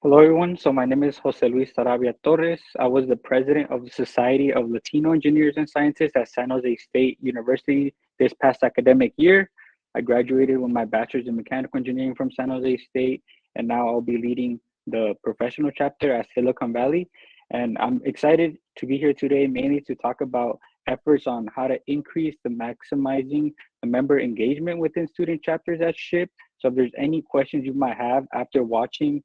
Hello, everyone. So my name is Jose Luis Sarabia Torres. I was the president of the Society of Latino Engineers and Scientists at San Jose State University this past academic year. I graduated with my bachelor's in mechanical engineering from San Jose State, and now I'll be leading the professional chapter at Silicon Valley. And I'm excited to be here today, mainly to talk about efforts on how to increase the maximizing the member engagement within student chapters at SHIP. So if there's any questions you might have after watching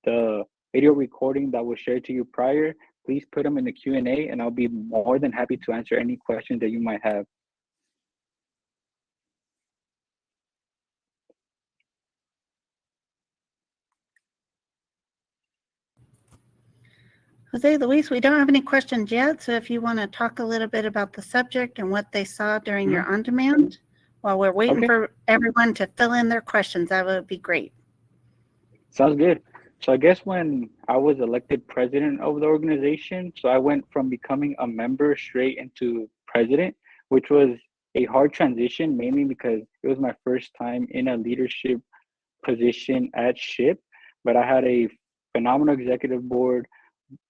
the video recording that was shared to you prior, please put them in the Q&A and I'll be more than happy to answer any questions that you might have. Jose Luis, we don't have any questions yet, so if you want to talk a little bit about the subject and what they saw during your on-demand, while we're waiting for everyone to fill in their questions, that would be great. Sounds good. So I guess when I was elected president of the organization, so I went from becoming a member straight into president, which was a hard transition, mainly because it was my first time in a leadership position at SHIP, but I had a phenomenal executive board,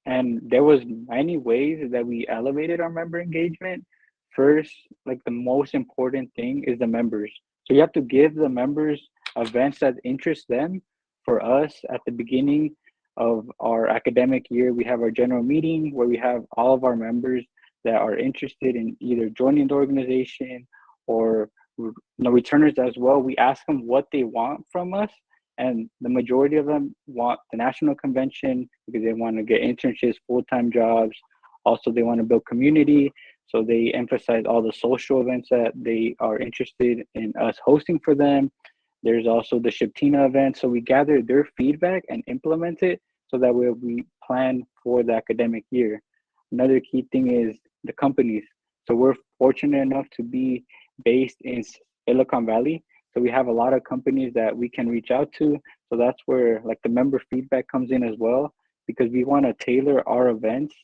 and there was many ways that we elevated our member engagement. First, like the most important thing is the members. So you have to give the members events that interest them. For us, at the beginning of our academic year, we have our general meeting where we have all of our members that are interested in either joining the organization or returners as well. We ask them what they want from us, and the majority of them want the national convention because they want to get internships, full-time jobs. Also, they want to build community, so they emphasize all the social events that they are interested in us hosting for them. There's also the SHIPTINA event, so we gather their feedback and implement it so that we plan for the academic year. Another key thing is the companies. So we're fortunate enough to be based in Silicon Valley, so we have a lot of companies that we can reach out to. So that's where like the member feedback comes in as well, because we want to tailor our events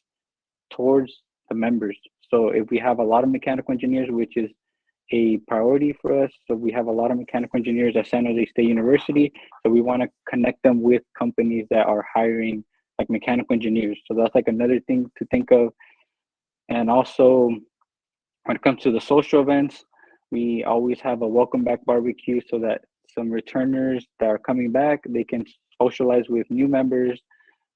towards the members. So if we have a lot of mechanical engineers, which is a priority for us, so we have a lot of mechanical engineers at San Jose State University, so we want to connect them with companies that are hiring like mechanical engineers. So that's like another thing to think of. And also when it comes to the social events, we always have a welcome back barbecue so that some returners that are coming back, they can socialize with new members.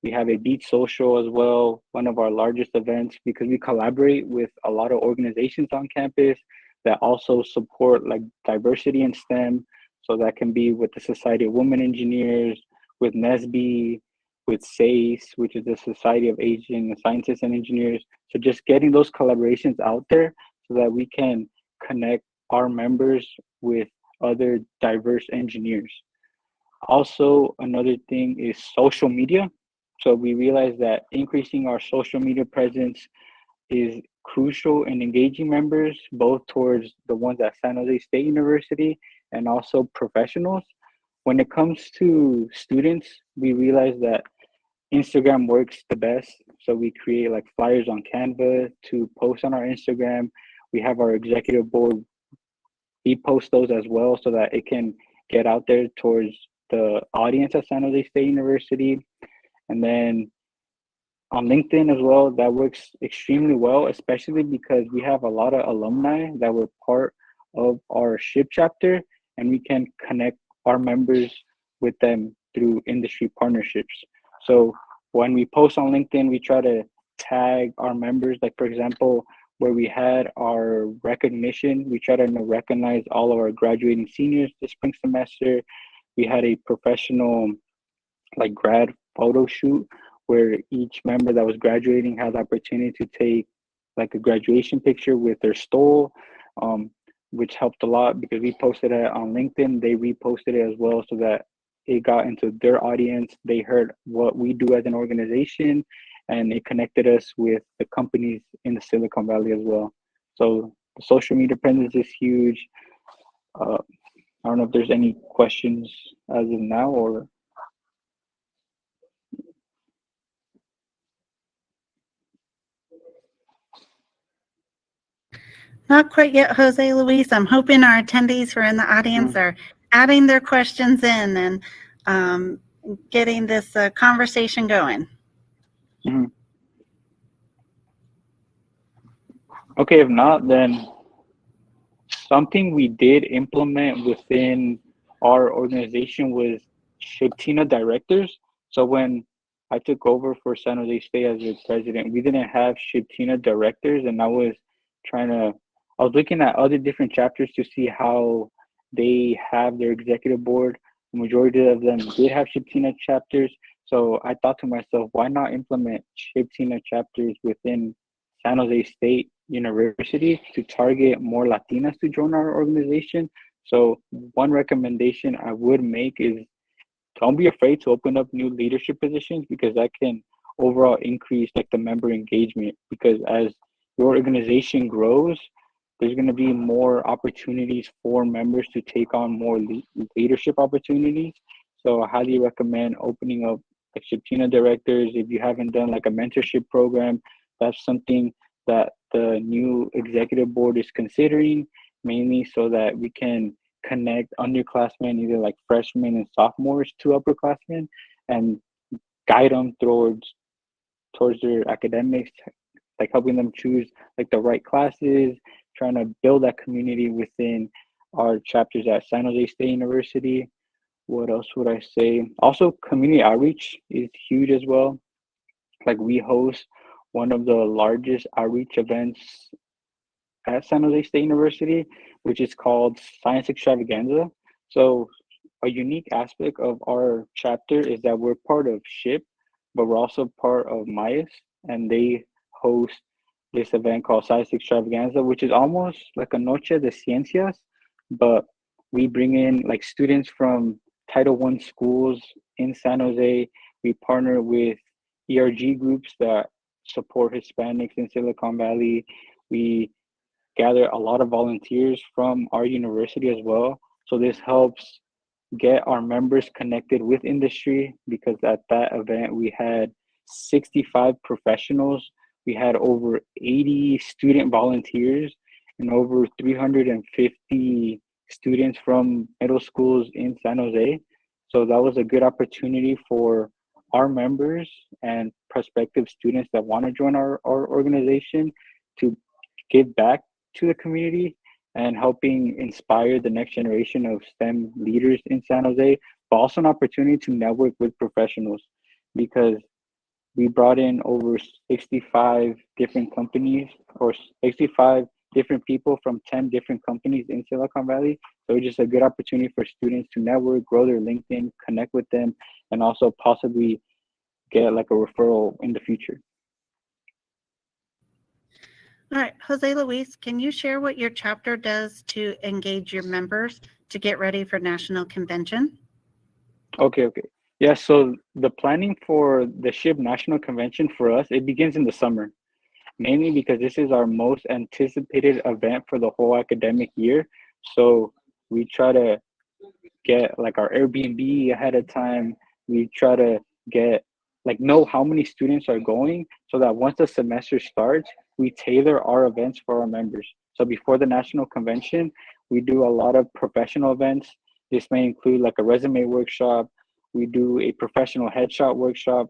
We have a beach social as well, one of our largest events, because we collaborate with a lot of organizations on campus that also support like diversity in STEM. So that can be with the Society of Women Engineers, with NSBE, with SACE, which is the Society of Asian Scientists and Engineers. So just getting those collaborations out there so that we can connect our members with other diverse engineers. Also, another thing is social media. So we realize that increasing our social media presence is crucial in engaging members, both towards the ones at San Jose State University and also professionals. When it comes to students, we realize that Instagram works the best. So we create like flyers on Canva to post on our Instagram. We have our executive board post those as well so that it can get out there towards the audience at San Jose State University. And then on LinkedIn as well, that works extremely well, especially because we have a lot of alumni that were part of our SHIP chapter, and we can connect our members with them through industry partnerships. So when we post on LinkedIn, we try to tag our members. Like for example, where we had our recognition, we try to recognize all of our graduating seniors this spring semester. We had a professional like grad photo shoot where each member that was graduating had the opportunity to take like a graduation picture with their stole, which helped a lot because we posted it on LinkedIn. They reposted it as well so that it got into their audience. They heard what we do as an organization, and it connected us with the companies in the Silicon Valley as well. So the social media presence is huge. I don't know if there's any questions as of now or. Not quite yet, Jose Luis. I'm hoping our attendees who are in the audience are adding their questions in. And getting this conversation going. Mhm. Okay, if not, then something we did implement within our organization was Shiptina directors. So when I took over for San Jose State as the president, we didn't have Shiptina directors, and I was looking at other different chapters to see how they have their executive board. The majority of them did have Shiptina chapters. So I thought to myself, why not implement Shiptina chapters within San Jose State University to target more Latinas to join our organization? So one recommendation I would make is don't be afraid to open up new leadership positions, because that can overall increase like the member engagement, because as your organization grows, there's going to be more opportunities for members to take on more leadership opportunities. So I highly recommend opening up like Shiptina directors. If you haven't done like a mentorship program, that's something that the new executive board is considering, mainly so that we can connect underclassmen, either like freshmen and sophomores, to upperclassmen, and guide them towards their academics, like helping them choose like the right classes, trying to build that community within our chapters at San Jose State University. What else would I say? Also, community outreach is huge as well. Like we host one of the largest outreach events at San Jose State University, which is called Science Extravaganza. So a unique aspect of our chapter is that we're part of SHIP, but we're also part of MAIS, and they host this event called Science Extravaganza, which is almost like a Noche de Ciencias, but we bring in like students from Title I schools in San Jose. We partner with ERG groups that support Hispanics in Silicon Valley. We gather a lot of volunteers from our university as well. So this helps get our members connected with industry, because at that event we had 65 professionals, we had over 80 student volunteers, and over 350 students from middle schools in San Jose. So that was a good opportunity for our members and prospective students that want to join our organization to give back to the community and helping inspire the next generation of STEM leaders in San Jose, but also an opportunity to network with professionals, because we brought in over 65 different companies, or 65 different people from 10 different companies in Silicon Valley. So it's just a good opportunity for students to network, grow their LinkedIn, connect with them, and also possibly get like a referral in the future. All right, Jose Luis, can you share what your chapter does to engage your members to get ready for National Convention? Okay. Yeah, so the planning for the SHIP National Convention for us, it begins in the summer, mainly because this is our most anticipated event for the whole academic year. So we try to get like our Airbnb ahead of time. We try to get like know how many students are going, so that once the semester starts, we tailor our events for our members. So before the national convention, we do a lot of professional events. This may include like a resume workshop. We do a professional headshot workshop.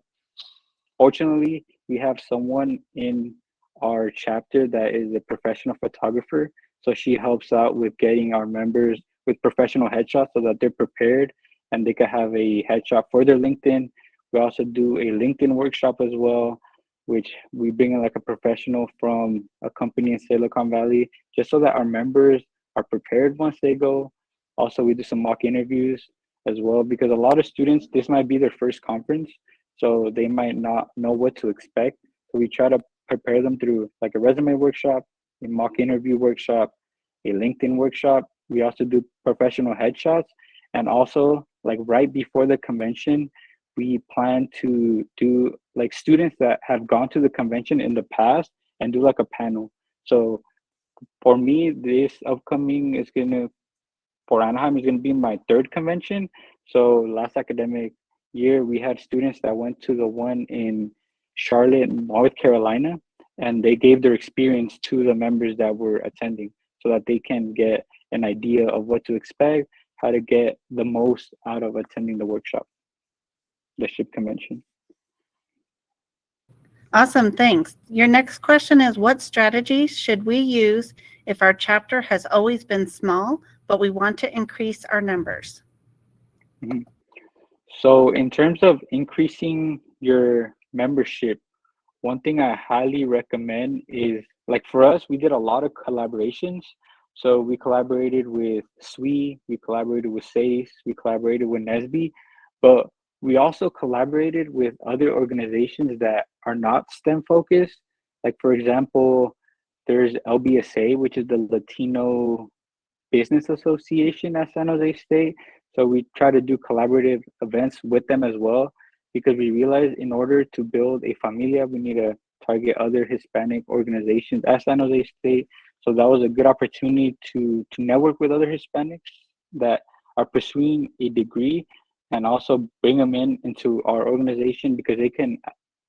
Fortunately, we have someone in our chapter that is a professional photographer. So she helps out with getting our members with professional headshots so that they're prepared and they can have a headshot for their LinkedIn. We also do a LinkedIn workshop as well, which we bring in like a professional from a company in Silicon Valley, just so that our members are prepared once they go. Also, we do some mock interviews as well, because a lot of students, this might be their first conference, so they might not know what to expect. So we try to prepare them through like a resume workshop, a mock interview workshop, a LinkedIn workshop. We also do professional headshots, and also like right before the convention, we plan to do like students that have gone to the convention in the past and do like a panel. So for me, this upcoming is gonna for Anaheim is gonna be my third convention. So last academic year, we had students that went to the one in Charlotte, North Carolina, and they gave their experience to the members that were attending, so that they can get an idea of what to expect, how to get the most out of attending the workshop. the SHIP convention. Awesome, thanks. Your next question is, what strategies should we use if our chapter has always been small, but we want to increase our numbers? Mhm. So in terms of increasing your membership, one thing I highly recommend is, like, for us, we did a lot of collaborations. So we collaborated with SWE, we collaborated with SACE, we collaborated with NESB, but we also collaborated with other organizations that are not STEM focused. Like, for example, there's LBSA, which is the Latino Business Association at San Jose State. So we try to do collaborative events with them as well, because we realize in order to build a familia, we need to target other Hispanic organizations at San Jose State. So that was a good opportunity to network with other Hispanics that are pursuing a degree, and also bring them into our organization, because they can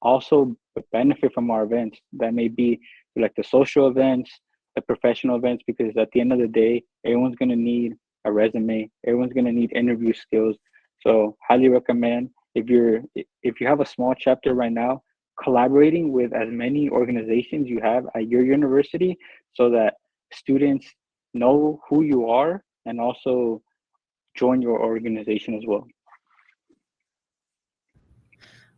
also benefit from our events. That may be like the social events, the professional events, because at the end of the day, everyone's going to need a resume, everyone's going to need interview skills. So highly recommend, if you have a small chapter right now, collaborating with as many organizations you have at your university, so that students know who you are and also join your organization as well.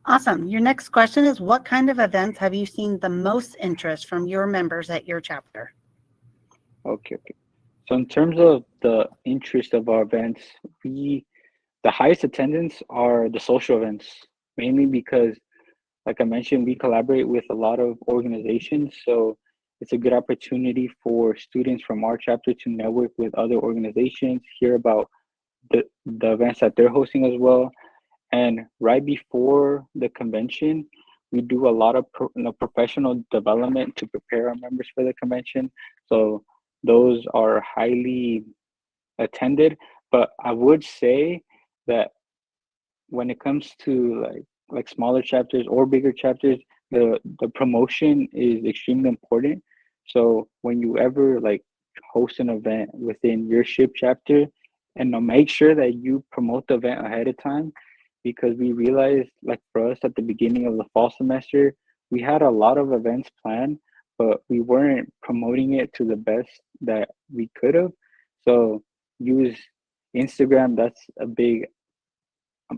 Awesome. Your next question is, what kind of events have you seen the most interest from your members at your chapter? Okay. So in terms of the interest of our events, the highest attendance are the social events, mainly because, like I mentioned, we collaborate with a lot of organizations. So it's a good opportunity for students from our chapter to network with other organizations, hear about the events that they're hosting as well. And right before the convention, we do a lot of professional development to prepare our members for the convention. So those are highly attended. But I would say that when it comes to like smaller chapters or bigger chapters, the promotion is extremely important. So when you ever like host an event within your SHIP chapter, and make sure that you promote the event ahead of time, because we realized, like for us at the beginning of the fall semester, we had a lot of events planned, but we weren't promoting it to the best that we could have. So use Instagram, that's a big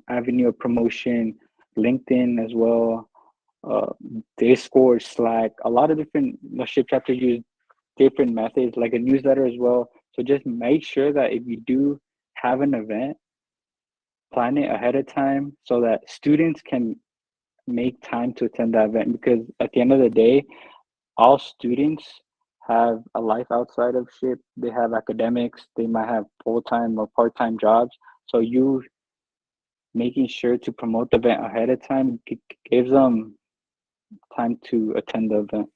avenue of promotion, LinkedIn as well, uh, Discord, Slack, a lot of different SHIP chapters use different methods, like a newsletter as well. So just make sure that if you do have an event, plan it ahead of time so that students can make time to attend that event, because at the end of the day, all students have a life outside of SHIP. They have academics, they might have full-time or part-time jobs. So you making sure to promote the event ahead of time gives them time to attend the event.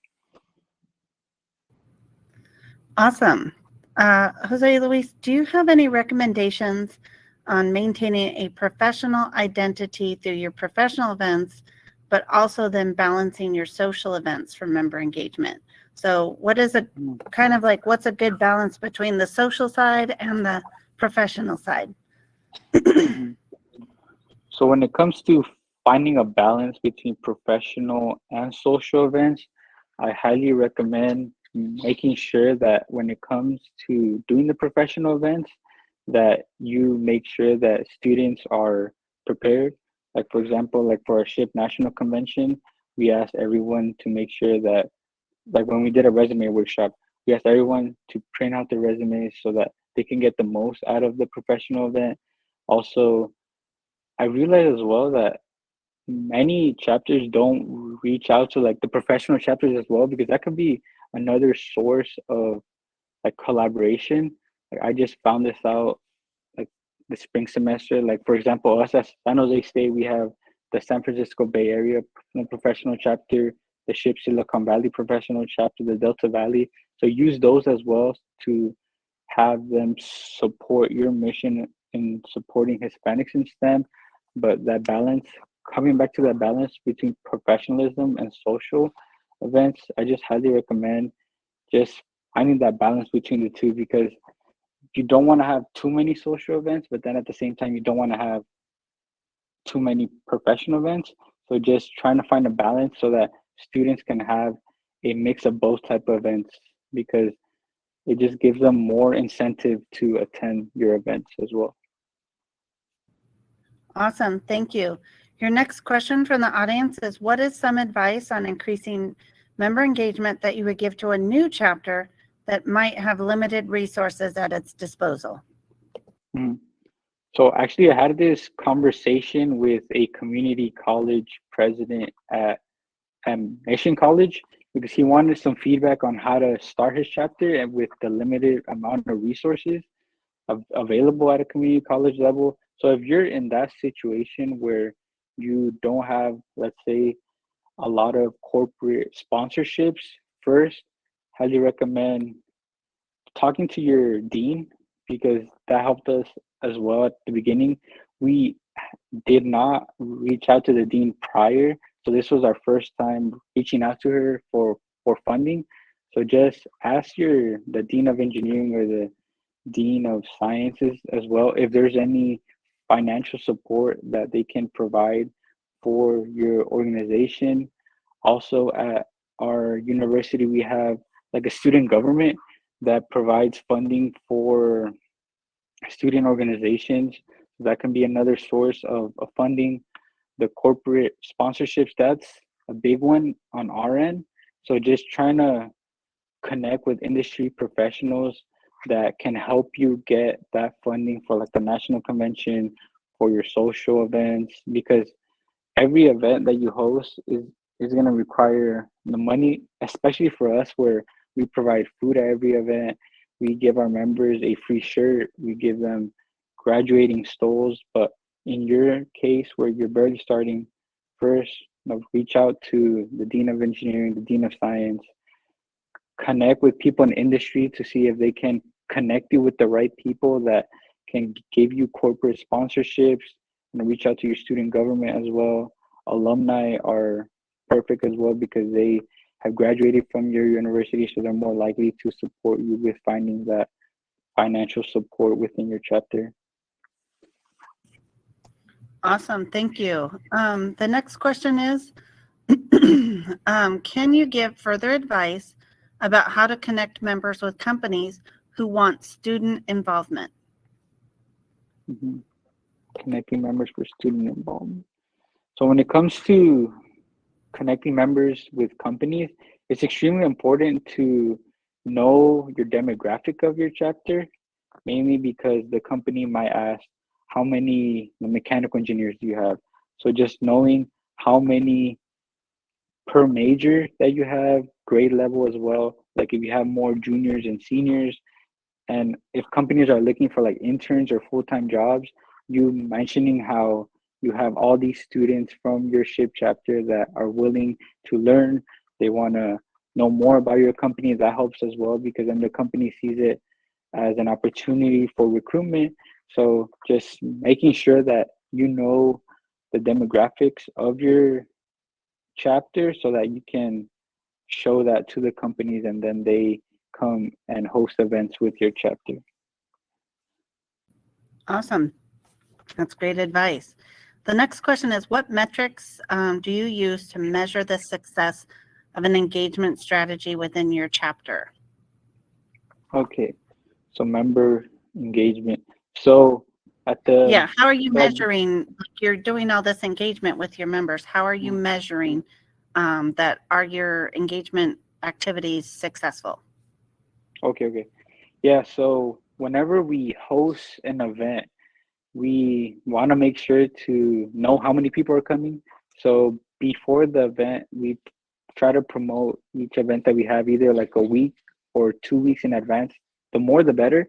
Awesome. Jose Luis, do you have any recommendations on maintaining a professional identity through your professional events, but also then balancing your social events for member engagement? So what is a kind of like, what's a good balance between the social side and the professional side? So when it comes to finding a balance between professional and social events, I highly recommend making sure that when it comes to doing the professional events, that you make sure that students are prepared. Like for example, like for our SHIP National Convention, we asked everyone to make sure that, like when we did a resume workshop, we asked everyone to print out their resumes so that they can get the most out of the professional event. Also, I realized as well that many chapters don't reach out to like the professional chapters as well, because that could be another source of like collaboration. Like I just found this out like the spring semester. Like for example, us at San Jose State, we have the San Francisco Bay Area professional chapter, the SHIP Silicon Valley professional chapter, the Delta Valley. So use those as well to have them support your mission in supporting Hispanics in STEM. But that balance, coming back to that balance between professionalism and social events, I just highly recommend just finding that balance between the two, because you don't want to have too many social events, but then at the same time, you don't want to have too many professional events. So just trying to find a balance so that students can have a mix of both type of events, because it just gives them more incentive to attend your events as well. Awesome. Thank you. Your next question from the audience is, what is some advice on increasing member engagement that you would give to a new chapter that might have limited resources at its disposal? Mhm. So actually, I had this conversation with a community college president at Mission College, because he wanted some feedback on how to start his chapter and with the limited amount of resources available at a community college level. So if you're in that situation where you don't have, let's say, a lot of corporate sponsorships, first, highly recommend talking to your dean, because that helped us as well at the beginning. We did not reach out to the dean prior, so this was our first time reaching out to her for funding. So just ask the dean of engineering or the dean of sciences as well if there's any financial support that they can provide for your organization. Also, at our university, we have like a student government that provides funding for student organizations. That can be another source of funding. The corporate sponsorships, that's a big one on our end. So just trying to connect with industry professionals that can help you get that funding for like the national convention, for your social events, because every event that you host is going to require the money, especially for us where we provide food at every event. We give our members a free shirt, we give them graduating stoles. But in your case where you're barely starting, first, reach out to the dean of engineering, the dean of science, connect with people in industry to see if they can connect you with the right people that can give you corporate sponsorships, and reach out to your student government as well. Alumni are perfect as well because they have graduated from your university, so they're more likely to support you with finding that financial support within your chapter. Awesome. Thank you. The next question is, can you give further advice about how to connect members with companies who want student involvement? Mhm. Connecting members for student involvement. So when it comes to connecting members with companies, it's extremely important to know your demographic of your chapter, mainly because the company might ask, how many mechanical engineers do you have? So just knowing how many per major that you have, grade level as well. Like if you have more juniors and seniors, and if companies are looking for like interns or full-time jobs, you mentioning how you have all these students from your ship chapter that are willing to learn, they want to know more about your company, that helps as well, because then the company sees it as an opportunity for recruitment. So just making sure that you know the demographics of your chapter so that you can show that to the companies and then they come and host events with your chapter. Awesome. That's great advice. The next question is, what metrics do you use to measure the success of an engagement strategy within your chapter? Okay, so member engagement. So at the Yeah, how are you so at, measuring, like you're doing all this engagement with your members, how are you measuring that are your engagement activities successful? okay. Yeah, so whenever we host an event, we want to make sure to know how many people are coming. So before the event, we try to promote each event that we have either like a week or 2 weeks in advance. The more, the better.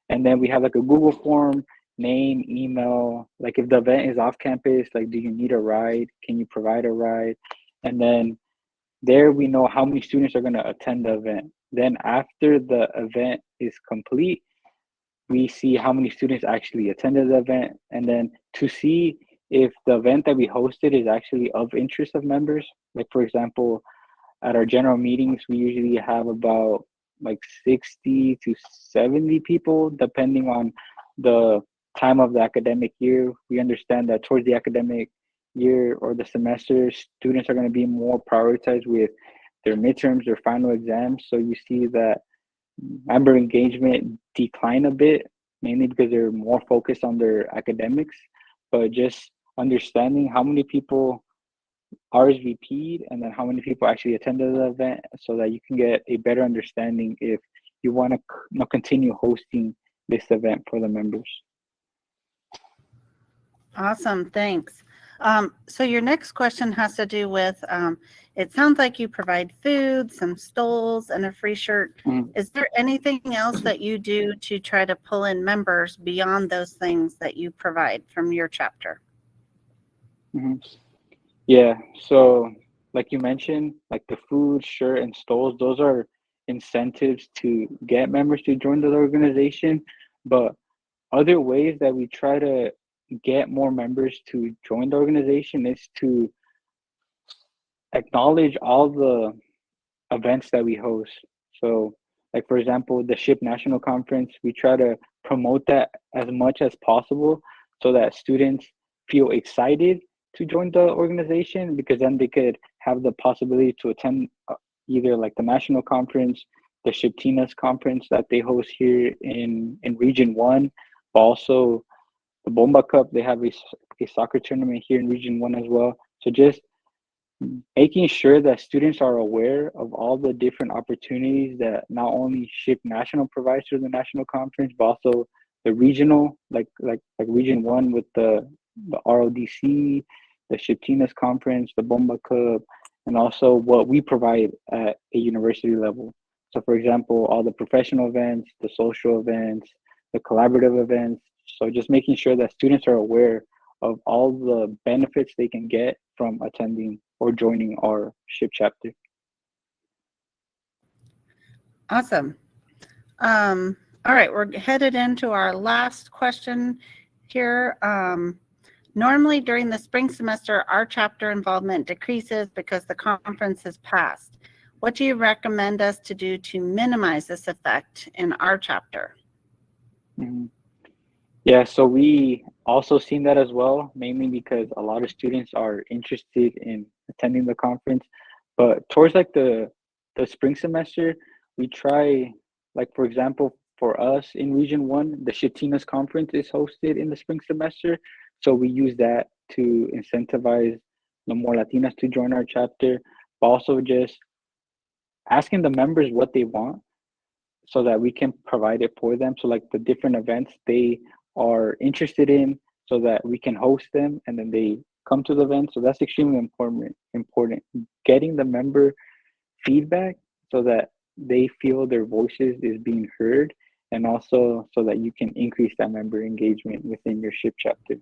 And then we have like a Google form, name, email. Like if the event is off campus, like do you need a ride? Can you provide a ride? And then there we know how many students are going to attend the event. Then after the event is complete, we see how many students actually attended the event, and then to see if the event that we hosted is actually of interest of members. Like for example, at our general meetings we usually have about like 60 to 70 people depending on the time of the academic year. We understand that towards the academic year or the semester, students are going to be more prioritized with their midterms or final exams. So you see that member engagement decline a bit, mainly because they're more focused on their academics, but just understanding how many people RSVP'd and then how many people actually attended the event so that you can get a better understanding if you want to continue hosting this event for the members. Awesome, thanks. So your next question has to do with, it sounds like you provide food, some stoles, and a free shirt. Is there anything else that you do to try to pull in members beyond those things that you provide from your chapter? Yeah, so like you mentioned, like the food, shirt, and stoles, those are incentives to get members to join the organization. But other ways that we try to get more members to join the organization is to acknowledge all the events that we host. So, like for example, the SHIP National Conference, we try to promote that as much as possible so that students feel excited to join the organization, because then they could have the possibility to attend either like the national conference, the SHIPTINAS conference that they host here in Region 1, but also the Bomba Cup. They have a soccer tournament here in Region 1 as well. So just making sure that students are aware of all the different opportunities that not only SHIP National provides through the national conference, but also the regional, like Region 1 with the RODC, the SHIPTINAS conference, the Bomba Cup, and also what we provide at a university level. So for example, all the professional events, the social events, the collaborative events. So just making sure that students are aware of all the benefits they can get from attending or joining our SHIP chapter. Awesome. All right, we're headed into our last question here. Normally during the spring semester, our chapter involvement decreases because the conference has passed. What do you recommend us to do to minimize this effect in our chapter? Yeah, so we also seen that as well, mainly because a lot of students are interested in attending the conference. But towards like the spring semester, we try, like for example, for us in Region 1, the SHIPTINAS conference is hosted in the spring semester. So we use that to incentivize the more Latinas to join our chapter, but also just asking the members what they want so that we can provide it for them. So like the different events they are interested in, so that we can host them and then they come to the event. So that's extremely important. Getting the member feedback so that they feel their voices is being heard, and also so that you can increase that member engagement within your SHIP chapter.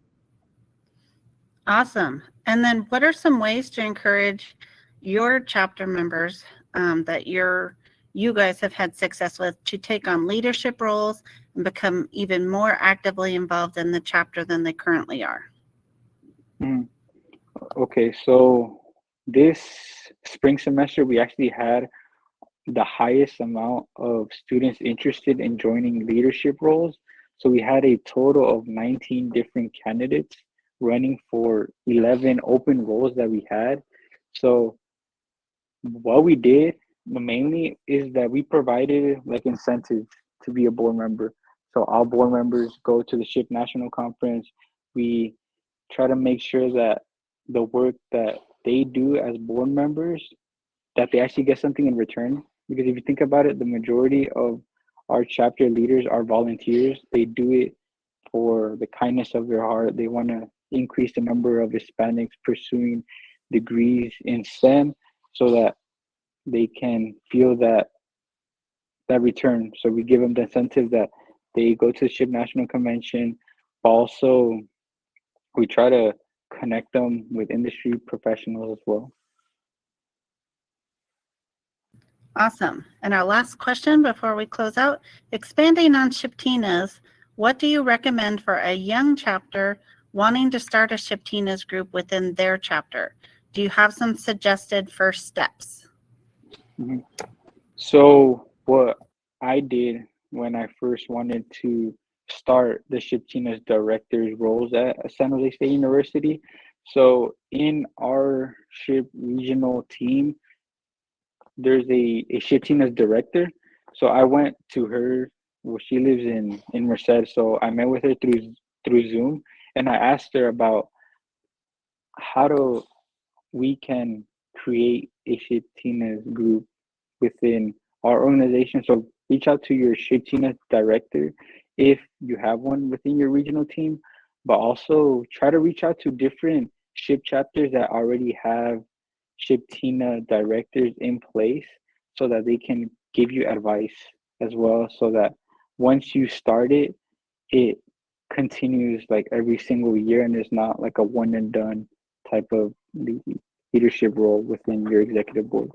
Awesome. And then what are some ways to encourage your chapter members that you guys have had success with to take on leadership roles and become even more actively involved in the chapter than they currently are? Okay, so this spring semester, we actually had the highest amount of students interested in joining leadership roles. So we had a total of 19 different candidates running for 11 open roles that we had. So what we did mainly is that we provided like incentives to be a board member. So all board members go to the SHIP National Conference. We try to make sure that the work that they do as board members, that they actually get something in return. Because if you think about it, the majority of our chapter leaders are volunteers. They do it for the kindness of their heart. They want to increase the number of Hispanics pursuing degrees in STEM so that they can feel that return. So we give them the incentive that they go to the SHIP National Convention, but also we try to connect them with industry professionals as well. Awesome. And our last question before we close out, expanding on SHIPTINAS, what do you recommend for a young chapter wanting to start a SHIPTINAS group within their chapter? Do you have some suggested first steps? So what I did when I first wanted to start the SHIP team as directors roles at San Jose State University. So in our SHIP regional team, there's a SHIP team as director. So I went to her. Well, she lives in Merced, so I met with her through Zoom, and I asked her about how do we can create a SHIP team group within our organization. So reach out to your SHIP team director if you have one within your regional team, but also try to reach out to different SHIP chapters that already have SHIP TINA directors in place so that they can give you advice as well. So that once you start it, it continues like every single year and it's not like a one and done type of leadership role within your executive board.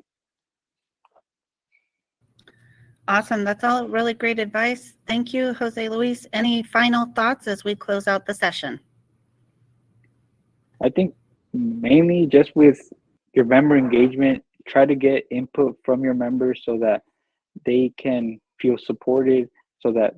Awesome. That's all really great advice. Thank you, Jose Luis. Any final thoughts as we close out the session? I think mainly just with your member engagement, try to get input from your members so that they can feel supported, so that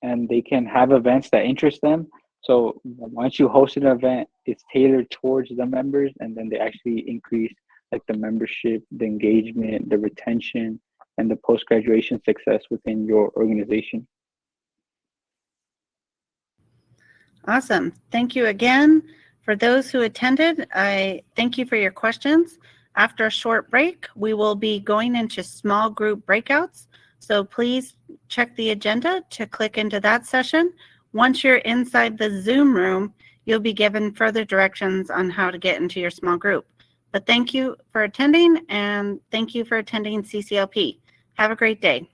and they can have events that interest them. So once you host an event, it's tailored towards the members, and then they actually increase like the membership, the engagement, the retention, and the post-graduation success within your organization. Awesome. Thank you again. For those who attended, I thank you for your questions. After a short break, we will be going into small group breakouts. So please check the agenda to click into that session. Once you're inside the Zoom room, you'll be given further directions on how to get into your small group. But thank you for attending, and thank you for attending CCLP. Have a great day.